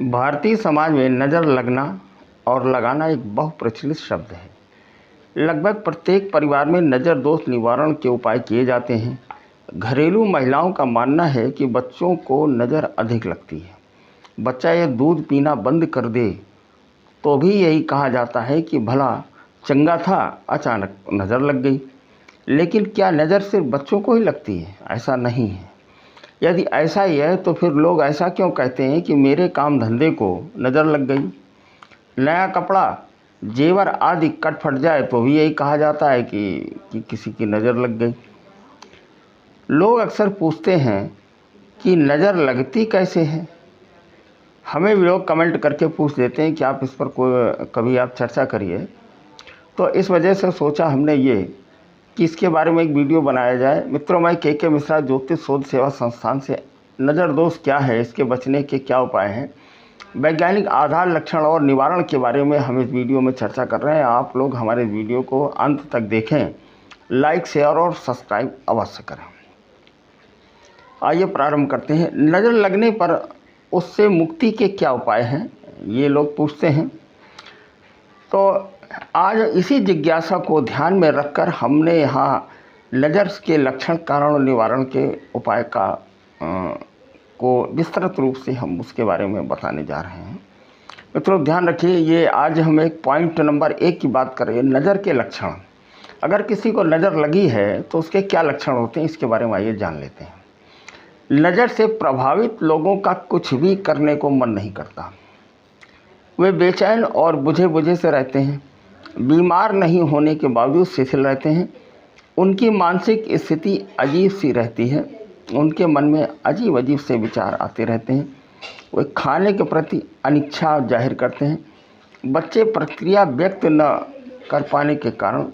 भारतीय समाज में नज़र लगना और लगाना एक बहुप्रचलित शब्द है। लगभग प्रत्येक परिवार में नज़र दोष निवारण के उपाय किए जाते हैं। घरेलू महिलाओं का मानना है कि बच्चों को नज़र अधिक लगती है। बच्चा यह दूध पीना बंद कर दे तो भी यही कहा जाता है कि भला चंगा था, अचानक नज़र लग गई। लेकिन क्या नज़र सिर्फ बच्चों को ही लगती है? ऐसा नहीं है। यदि ऐसा ही है तो फिर लोग ऐसा क्यों कहते हैं कि मेरे काम धंधे को नज़र लग गई? नया कपड़ा, जेवर आदि कट फट जाए तो भी यही कहा जाता है कि किसी की नज़र लग गई। लोग अक्सर पूछते हैं कि नज़र लगती कैसे है। हमें भी लोग कमेंट करके पूछ देते हैं कि आप इस पर कभी आप चर्चा करिए। तो इस वजह से सोचा हमने ये कि इसके बारे में एक वीडियो बनाया जाए। मित्रों, मैं के मिश्रा ज्योतिष शोध सेवा संस्थान से नज़र दोष क्या है, इसके बचने के क्या उपाय हैं, वैज्ञानिक आधार, लक्षण और निवारण के बारे में हम इस वीडियो में चर्चा कर रहे हैं। आप लोग हमारे वीडियो को अंत तक देखें, लाइक, शेयर और सब्सक्राइब अवश्य करें। आइए प्रारंभ करते हैं। नज़र लगने पर उससे मुक्ति के क्या उपाय हैं, ये लोग पूछते हैं। तो आज इसी जिज्ञासा को ध्यान में रखकर हमने यहाँ नज़र के लक्षण, कारण और निवारण के उपाय को विस्तृत रूप से हम उसके बारे में बताने जा रहे हैं। मित्रों ध्यान रखिए, ये आज हम एक पॉइंट नंबर 1 की बात कर रहे हैं, नज़र के लक्षण। अगर किसी को नज़र लगी है तो उसके क्या लक्षण होते हैं, इसके बारे में आइए जान लेते हैं। नज़र से प्रभावित लोगों का कुछ भी करने को मन नहीं करता। वे बेचैन और बुझे बुझे से रहते हैं। बीमार नहीं होने के बावजूद शिथिल रहते हैं। उनकी मानसिक स्थिति अजीब सी रहती है। उनके मन में अजीब अजीब से विचार आते रहते हैं। वे खाने के प्रति अनिच्छा जाहिर करते हैं। बच्चे प्रक्रिया व्यक्त न कर पाने के कारण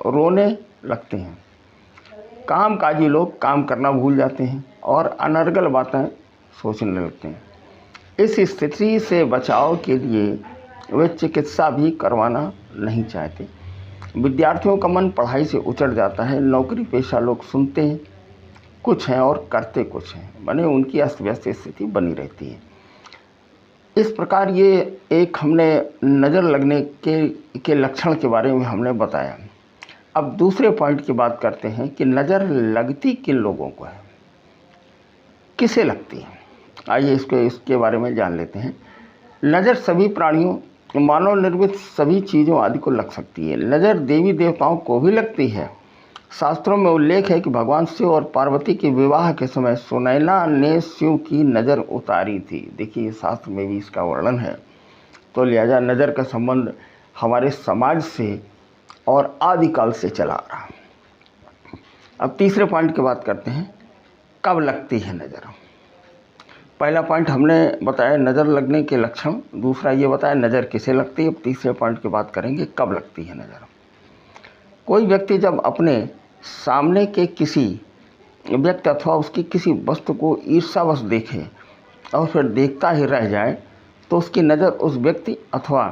रोने लगते हैं। कामकाजी लोग काम करना भूल जाते हैं और अनर्गल बातें सोचने लगते हैं। इस स्थिति से बचाव के लिए वे चिकित्सा भी करवाना नहीं चाहते। विद्यार्थियों का मन पढ़ाई से उचट जाता है। नौकरी पेशा लोग सुनते हैं कुछ हैं और करते कुछ हैं, माने उनकी अस्त व्यस्त स्थिति बनी रहती है। इस प्रकार ये एक हमने नज़र लगने के लक्षण के बारे में हमने बताया। अब दूसरे पॉइंट की बात करते हैं कि नज़र लगती किन लोगों को है, किसे लगती है। आइए इसके बारे में जान लेते हैं। नज़र सभी प्राणियों, मानव निर्मित सभी चीज़ों आदि को लग सकती है। नज़र देवी देवताओं को भी लगती है। शास्त्रों में उल्लेख है कि भगवान शिव और पार्वती के विवाह के समय सुनैना ने शिव की नज़र उतारी थी। देखिए, शास्त्र में भी इसका वर्णन है। तो लिहाजा नज़र का संबंध हमारे समाज से और आदिकाल से चला आ रहा। अब तीसरे पॉइंट की बात करते हैं, कब लगती है नज़र। पहला पॉइंट हमने बताया नज़र लगने के लक्षण, दूसरा ये बताया नज़र किसे लगती है। अब तीसरे पॉइंट की बात करेंगे, कब लगती है नज़र। कोई व्यक्ति जब अपने सामने के किसी व्यक्ति अथवा उसकी किसी वस्तु को ईर्ष्यावश देखे और फिर देखता ही रह जाए तो उसकी नज़र उस व्यक्ति अथवा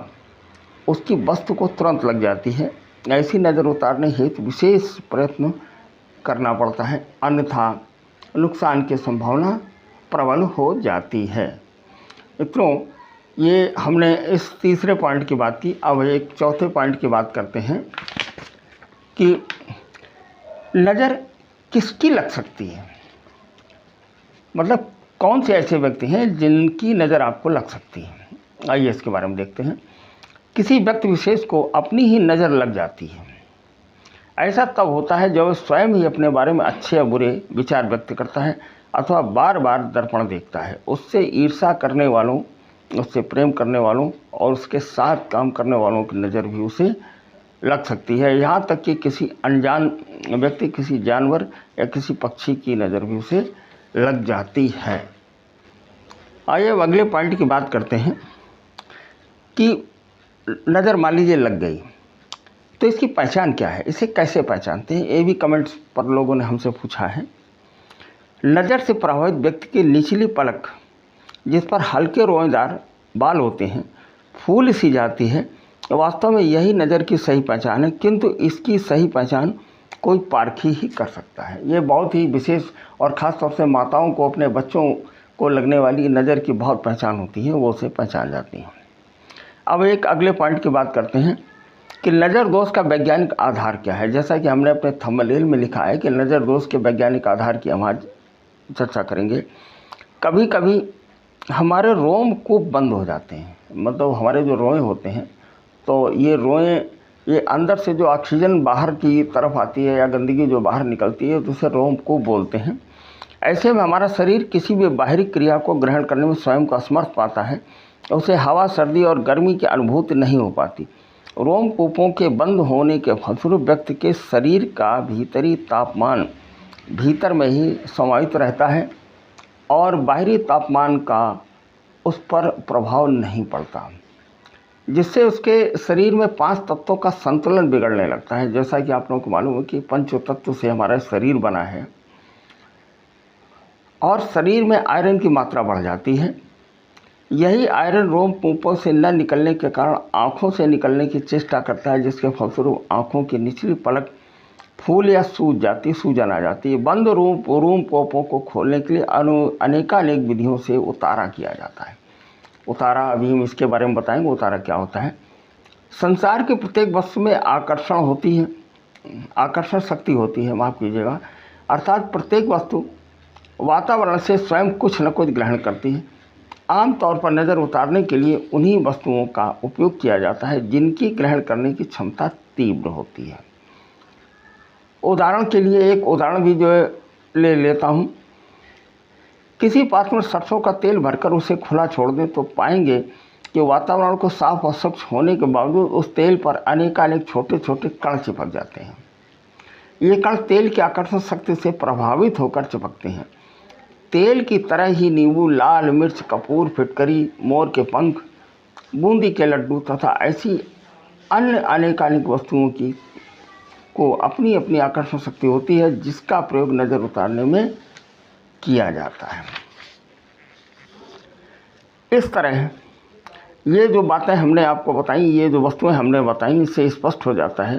उसकी वस्तु को तुरंत लग जाती है। ऐसी नज़र उतारने हेतु विशेष प्रयत्न करना पड़ता है, अन्यथा नुकसान की संभावना प्रबल हो जाती है। मित्रों, ये हमने इस तीसरे पॉइंट की बात की। अब एक चौथे पॉइंट की बात करते हैं कि नज़र किसकी लग सकती है, मतलब कौन से ऐसे व्यक्ति हैं जिनकी नज़र आपको लग सकती है। आइए इसके बारे में देखते हैं। किसी व्यक्ति विशेष को अपनी ही नज़र लग जाती है। ऐसा तब होता है जब स्वयं ही अपने बारे में अच्छे या बुरे विचार व्यक्त करता है अथवा बार बार दर्पण देखता है। उससे ईर्ष्या करने वालों, उससे प्रेम करने वालों और उसके साथ काम करने वालों की नज़र भी उसे लग सकती है। यहाँ तक कि किसी अनजान व्यक्ति, किसी जानवर या किसी पक्षी की नज़र भी उसे लग जाती है। आइए अब अगले पॉइंट की बात करते हैं कि नज़र मान लीजिए लग गई तो इसकी पहचान क्या है, इसे कैसे पहचानते हैं, ये भी कमेंट्स पर लोगों ने हमसे पूछा है। नज़र से प्रभावित व्यक्ति की निचली पलक, जिस पर हल्के रोएदार बाल होते हैं, फूल सी जाती है, वास्तव में यही नज़र की सही पहचान है। किंतु इसकी सही पहचान कोई पारखी ही कर सकता है। ये बहुत ही विशेष और ख़ास तौर से माताओं को अपने बच्चों को लगने वाली नज़र की बहुत पहचान होती है, वो उसे पहचान जाती हैं। अब एक अगले पॉइंट की बात करते हैं कि नज़र दोष का वैज्ञानिक आधार क्या है। जैसा कि हमने अपने थंबनेल में लिखा है कि नज़र दोष के वैज्ञानिक आधार की हम आज चर्चा करेंगे। कभी कभी हमारे रोमकूप बंद हो जाते हैं, मतलब हमारे जो रोए होते हैं, तो ये रोए, ये अंदर से जो ऑक्सीजन बाहर की तरफ आती है या गंदगी जो बाहर निकलती है, तो उसे रोमकूप बोलते हैं। ऐसे में हमारा शरीर किसी भी बाहरी क्रिया को ग्रहण करने में स्वयं को असमर्थ पाता है, उसे हवा, सर्दी और गर्मी की अनुभूति नहीं हो पाती। रोमकूपों के बंद होने के फलस्वरूप व्यक्ति के शरीर का भीतरी तापमान भीतर में ही समाहित रहता है और बाहरी तापमान का उस पर प्रभाव नहीं पड़ता, जिससे उसके शरीर में 5 तत्वों का संतुलन बिगड़ने लगता है। जैसा कि आप लोगों को मालूम है कि 5 तत्व से हमारा शरीर बना है और शरीर में आयरन की मात्रा बढ़ जाती है। यही आयरन रोमकूपों से न निकलने के कारण आँखों से निकलने की चेष्टा करता है, जिसके फलस्वरूप आँखों की निचली पलक फूल या सूजन आ जाती है। बंद रोमकूपों को खोलने के लिए अनेकानेक विधियों से उतारा किया जाता है। उतारा, अभी हम इसके बारे में बताएंगे उतारा क्या होता है। संसार के प्रत्येक वस्तु में आकर्षण होती है, आकर्षण शक्ति होती है, माफ़ कीजिएगा, अर्थात प्रत्येक वस्तु वातावरण से स्वयं कुछ न कुछ ग्रहण करती है। आमतौर पर नज़र उतारने के लिए उन्हीं वस्तुओं का उपयोग किया जाता है जिनकी ग्रहण करने की क्षमता तीव्र होती है। उदाहरण के लिए एक उदाहरण भी जो ले लेता हूँ। किसी पात्र में सरसों का तेल भरकर उसे खुला छोड़ दें तो पाएंगे कि वातावरण को साफ और स्वच्छ होने के बावजूद उस तेल पर अनेकानेक छोटे छोटे कण चिपक जाते हैं। ये कण तेल की आकर्षण शक्ति से प्रभावित होकर चिपकते हैं। तेल की तरह ही नींबू, लाल मिर्च, कपूर, फिटकरी, मोर के पंख, बूंदी के लड्डू तथा ऐसी अन्य अनेकानेक वस्तुओं की को अपनी अपनी आकर्षण शक्ति होती है, जिसका प्रयोग नज़र उतारने में किया जाता है। इस तरह ये जो बातें हमने आपको बताई, ये जो वस्तुएं हमने बताई, इससे स्पष्ट हो जाता है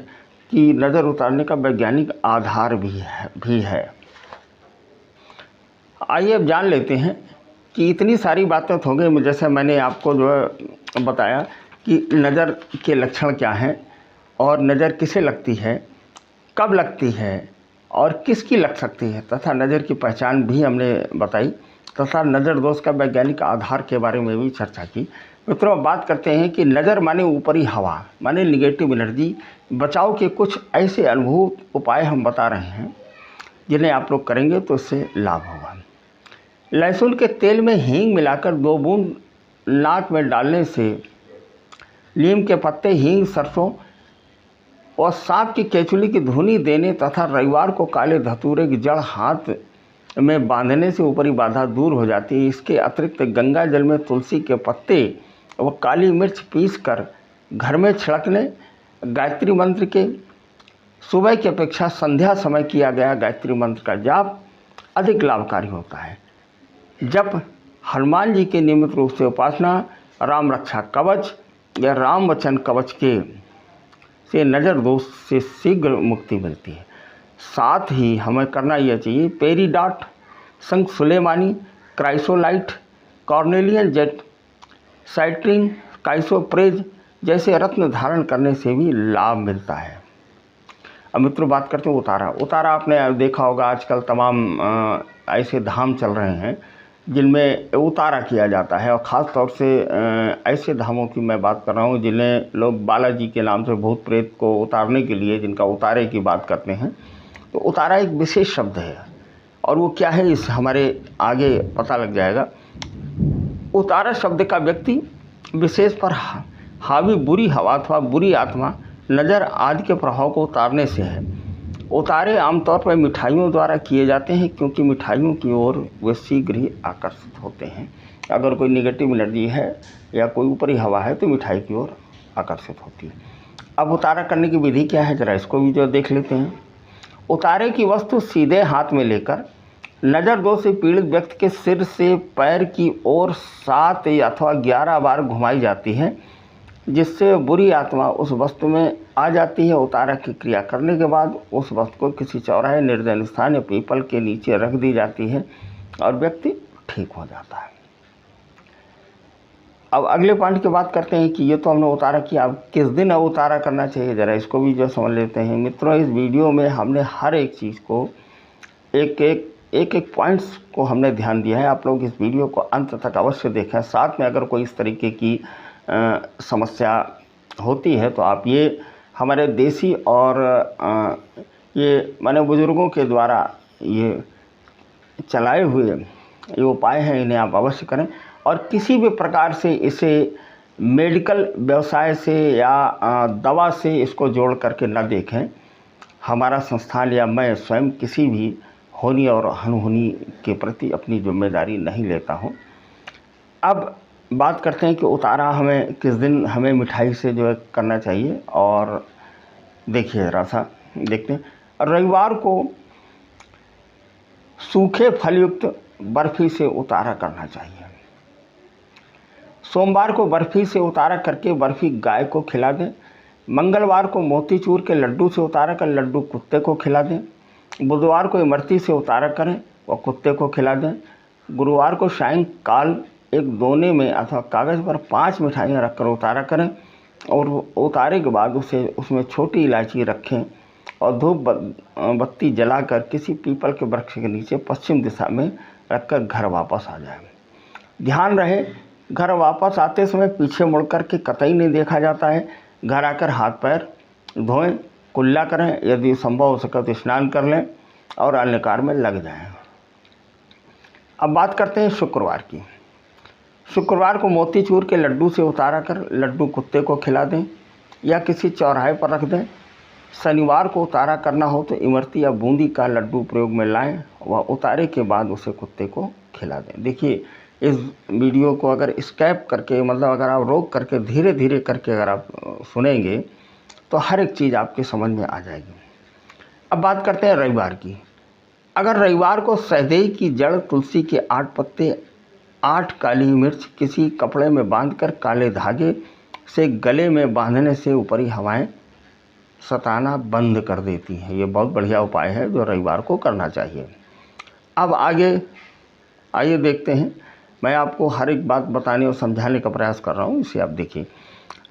कि नज़र उतारने का वैज्ञानिक आधार भी है। आइए अब जान लेते हैं कि इतनी सारी बातें हो गई, जैसे मैंने आपको जो है बताया कि नज़र के लक्षण क्या हैं और नज़र किसे लगती है, कब लगती है और किसकी लग सकती है, तथा नज़र की पहचान भी हमने बताई, तथा नज़र दोष का वैज्ञानिक आधार के बारे में भी चर्चा की। मित्रों, अब बात करते हैं कि नज़र माने ऊपरी हवा, माने निगेटिव एनर्जी, बचाव के कुछ ऐसे अनुभूत उपाय हम बता रहे हैं जिन्हें आप लोग करेंगे तो इससे लाभ होगा। लहसुन के तेल में हींग मिलाकर 2 बूंद नाक में डालने से नीम के पत्ते, हींग, सरसों और सांप की केचुली की धुनी देने तथा रविवार को काले धतूरे की जड़ हाथ में बांधने से ऊपरी बाधा दूर हो जाती है। इसके अतिरिक्त गंगा जल में तुलसी के पत्ते व काली मिर्च पीसकर घर में छिड़कने, गायत्री मंत्र के सुबह की अपेक्षा संध्या समय किया गया गायत्री मंत्र का जाप अधिक लाभकारी होता है। जब हनुमान जी के नियमित रूप से उपासना, राम रक्षा कवच या राम वचन कवच के से नज़र दोष से शीघ्र मुक्ति मिलती है। साथ ही हमें करना यह चाहिए, पेरीडॉट, संग सुलेमानी, क्राइसोलाइट, कॉर्नेलियन जेट, साइट्रिन, काइसोप्रेज जैसे रत्न धारण करने से भी लाभ मिलता है। अब मित्रों, बात करते हैं उतारा। आपने देखा होगा आजकल तमाम ऐसे धाम चल रहे हैं जिनमें उतारा किया जाता है, और ख़ास तौर से ऐसे धामों की मैं बात कर रहा हूँ जिन्हें लोग बालाजी के नाम से भूत प्रेत को उतारने के लिए जिनका उतारे की बात करते हैं। तो उतारा एक विशेष शब्द है, और वो क्या है इस हमारे आगे पता लग जाएगा। उतारा शब्द का व्यक्ति विशेष पर हावी बुरी हवा अथवा बुरी आत्मा, नज़र आदि के प्रभाव को उतारने से है। उतारे आमतौर पर मिठाइयों द्वारा किए जाते हैं, क्योंकि मिठाइयों की ओर वे शीघ्र ही आकर्षित होते हैं। अगर कोई नेगेटिव एनर्जी है या कोई ऊपरी हवा है तो मिठाई की ओर आकर्षित होती है। अब उतारा करने की विधि क्या है, ज़रा इसको भी जो देख लेते हैं। उतारे की वस्तु सीधे हाथ में लेकर नज़र दोष से पीड़ित व्यक्ति के सिर से पैर की ओर 7 अथवा 11 बार घुमाई जाती है, जिससे बुरी आत्मा उस वस्तु में आ जाती है। उतारा की क्रिया करने के बाद उस वस्तु को किसी चौराहे, निर्जन स्थान या पीपल के नीचे रख दी जाती है और व्यक्ति ठीक हो जाता है। अब अगले पॉइंट की बात करते हैं कि ये तो हमने उतारा कि अब किस दिन उतारा करना चाहिए, ज़रा इसको भी जो समझ लेते हैं। मित्रों, इस वीडियो में हमने हर एक चीज़ को एक पॉइंट्स को हमने ध्यान दिया है। आप लोग इस वीडियो को अंत तक अवश्य देखें। साथ में अगर कोई इस तरीके की समस्या होती है तो आप ये हमारे देसी और ये माने बुज़ुर्गों के द्वारा ये चलाए हुए ये उपाय हैं, इन्हें आप अवश्य करें। और किसी भी प्रकार से इसे मेडिकल व्यवसाय से या दवा से इसको जोड़ करके न देखें। हमारा संस्थान या मैं स्वयं किसी भी होनी और अनहोनी के प्रति अपनी जिम्मेदारी नहीं लेता हूं। अब बात करते हैं कि उतारा हमें किस दिन हमें मिठाई से जो है करना चाहिए। और देखिए ज़रा सा देखते हैं, रविवार को सूखे फलयुक्त बर्फ़ी से उतारा करना चाहिए। सोमवार को बर्फ़ी से उतारा करके बर्फ़ी गाय को खिला दें। मंगलवार को मोतीचूर के लड्डू से उतारा कर लड्डू कुत्ते को खिला दें। बुधवार को इमरती से उतारा करें और कुत्ते को खिला दें। गुरुवार को सायंकाल एक दोने में अथवा कागज़ पर 5 मिठाइयाँ रखकर उतारा करें और उतारे के बाद उसमें छोटी इलायची रखें और धूप बत्ती जलाकर किसी पीपल के वृक्ष के नीचे पश्चिम दिशा में रखकर घर वापस आ जाए। ध्यान रहे, घर वापस आते समय पीछे मुड़कर के कतई नहीं देखा जाता है। घर आकर हाथ पैर धोएं, कुल्ला करें, यदि संभव हो सके तो स्नान कर लें और अन्य कार्य में लग जाएं। अब बात करते हैं शुक्रवार की। शुक्रवार को मोतीचूर के लड्डू से उतारा कर लड्डू कुत्ते को खिला दें या किसी चौराहे पर रख दें। शनिवार को उतारा करना हो तो इमरती या बूंदी का लड्डू प्रयोग में लाएं व उतारे के बाद उसे कुत्ते को खिला दें। देखिए, इस वीडियो को अगर स्कैप करके मतलब अगर आप रोक करके धीरे धीरे करके अगर आप सुनेंगे तो हर एक चीज़ आपके समझ में आ जाएगी। अब बात करते हैं रविवार की। अगर रविवार को सहदेई की जड़, तुलसी के 8 पत्ते, 8 काली मिर्च किसी कपड़े में बांधकर काले धागे से गले में बांधने से ऊपरी हवाएं सताना बंद कर देती हैं। ये बहुत बढ़िया उपाय है जो रविवार को करना चाहिए। अब आगे आइए देखते हैं। मैं आपको हर एक बात बताने और समझाने का प्रयास कर रहा हूँ, इसे आप देखिए।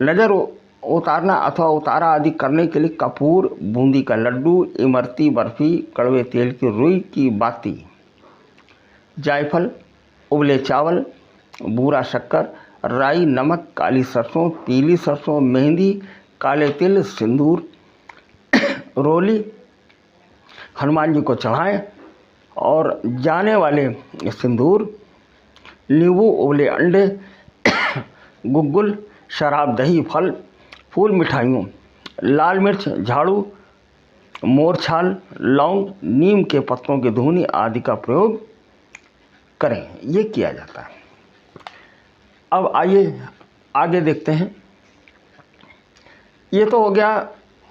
नज़र उतारना अथवा उतारा आदि करने के लिए कपूर, बूंदी का लड्डू, इमरती बर्फ़ी, कड़वे तेल की रुई की बाती, जायफल, उबले चावल, बूरा शक्कर, राई, नमक, काली सरसों, पीली सरसों, मेहंदी, काले तिल, सिंदूर, रोली हनुमान जी को चढ़ाएं और जाने वाले सिंदूर, नींबू, उबले अंडे, गुग्गुल, शराब, दही, फल, फूल, मिठाइयों, लाल मिर्च, झाड़ू, मोरछाल, लौंग, नीम के पत्तों की धुनी आदि का प्रयोग करें। ये किया जाता है। अब आइए आगे देखते हैं। ये तो हो गया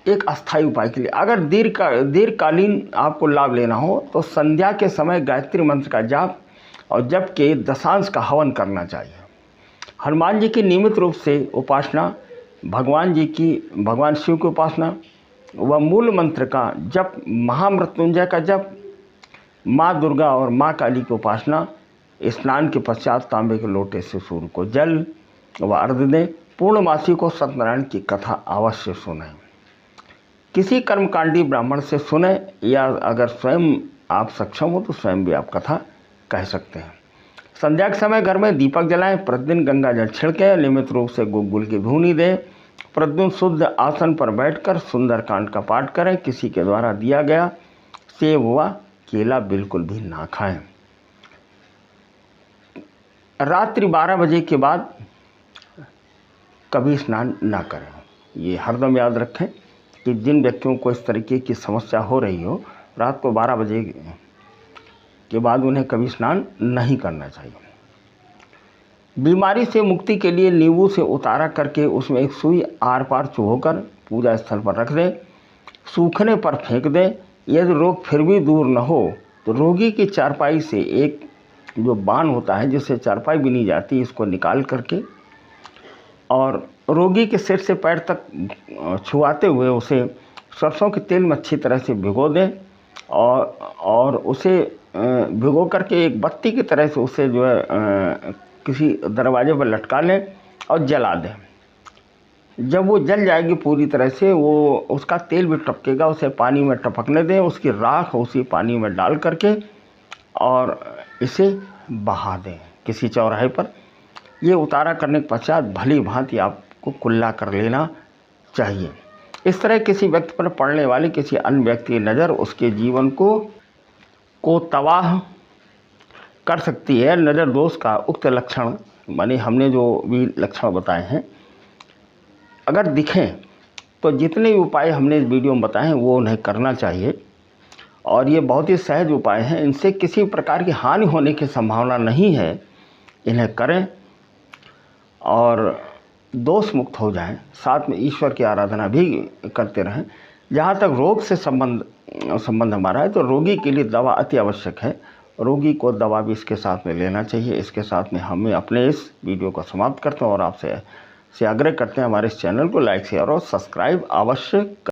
एक अस्थायी उपाय के लिए। अगर दीर्घकालीन आपको लाभ लेना हो तो संध्या के समय गायत्री मंत्र का जाप और जप के दशांश का हवन करना चाहिए। हनुमान जी की नियमित रूप से उपासना, भगवान शिव की उपासना व मूल मंत्र का जप, महामृत्युंजय का जप, माँ दुर्गा और माँ काली की उपासना, स्नान के पश्चात तांबे के लोटे से सूर्य को जल व अर्घ्य दें। पूर्णमासी को सत्यनारायण की कथा अवश्य सुनें। किसी कर्मकांडी ब्राह्मण से सुने या अगर स्वयं आप सक्षम हो तो स्वयं भी आप कथा कह सकते हैं। संध्या के समय घर में दीपक जलाएं, प्रतिदिन गंगा जल छिड़कें, नियमित रूप से गुग्गुल की धूनी दें, प्रतिदिन शुद्ध आसन पर बैठकर सुंदरकांड का पाठ करें। किसी के द्वारा दिया गया सेब व केला बिल्कुल भी ना खाएं। रात्रि 12 बजे के बाद कभी स्नान ना करें। ये हरदम याद रखें कि जिन व्यक्तियों को इस तरीके की समस्या हो रही हो, रात को 12 बजे के बाद उन्हें कभी स्नान नहीं करना चाहिए। बीमारी से मुक्ति के लिए नींबू से उतारा करके उसमें एक सुई आर पार चुभोकर पूजा स्थल पर रख दें, सूखने पर फेंक दें। यदि रोग फिर भी दूर न हो तो रोगी की चारपाई से एक जो बाण होता है जिससे चारपाई बिनी जाती है, इसको निकाल करके और रोगी के सिर से पैर तक छुआते हुए उसे सरसों के तेल में अच्छी तरह से भिगो दें और उसे भिगो करके एक बत्ती की तरह से उसे जो है किसी दरवाजे पर लटका लें और जला दें। जब वो जल जाएगी पूरी तरह से, वो उसका तेल भी टपकेगा, उसे पानी में टपकने दें। उसकी राख उसी पानी में डाल करके और इसे बहा दें किसी चौराहे पर। ये उतारा करने के पश्चात भली भांति आपको कुल्ला कर लेना चाहिए। इस तरह किसी व्यक्ति पर पड़ने वाली किसी अन्य व्यक्ति की नज़र उसके जीवन को तबाह कर सकती है। नज़र दोष का उक्त लक्षण, माने हमने जो भी लक्षण बताए हैं, अगर दिखें तो जितने भी उपाय हमने इस वीडियो में बताए हैं वो उन्हें करना चाहिए। और ये बहुत ही सहज उपाय हैं, इनसे किसी प्रकार की हानि होने की संभावना नहीं है। इन्हें करें और दोष मुक्त हो जाएं, साथ में ईश्वर की आराधना भी करते रहें। जहाँ तक रोग से संबंध हमारा है तो रोगी के लिए दवा अति आवश्यक है। रोगी को दवा भी इसके साथ में लेना चाहिए। इसके साथ में हमें अपने इस वीडियो को समाप्त करते हैं और आपसे आग्रह करते हैं हमारे इस चैनल को लाइक शेयर और सब्सक्राइब अवश्य